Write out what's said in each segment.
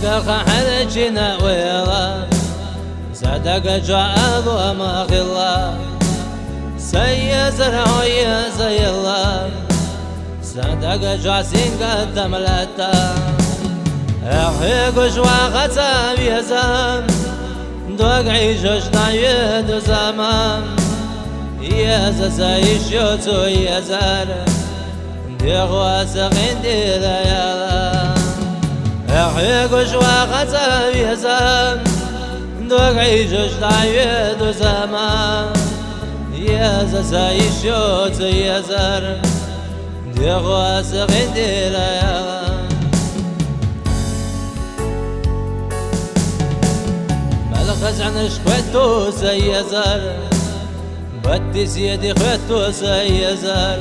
صدق حرجنا ويلا صدق جعل وما غلا سيزرع يزي الله صدق جاسين قدم لتا احيق جوا غزام يزام دوق عيشوش نايد زمان يزا زيشوتو يزار ديغوا سغين ديلا يلا احيق جوا غزام يزام دوق عيشوش نايد زمان يزا زيشوتو يزار ديغوا سغين ديلا يلا خزعن شخوتو سيزار بدي سيدي خوتو سيزار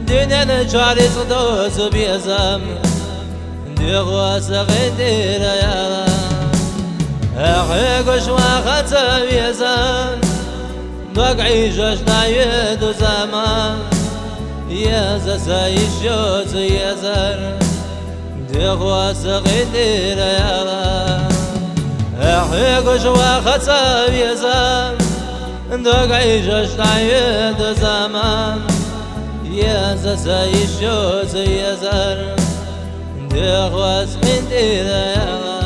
دينا جاري صدوس بيزام ديغوا سغيدير يا احيق شوا ختا بيزام دوق عيشوش نايد زمان يزا سيشوت يزار ديغوا سغيدير يا احيق جوا خطاب يزام دوق عيشوش نايد زمان يزا سيشوت يزار ديغوا سغيدير يا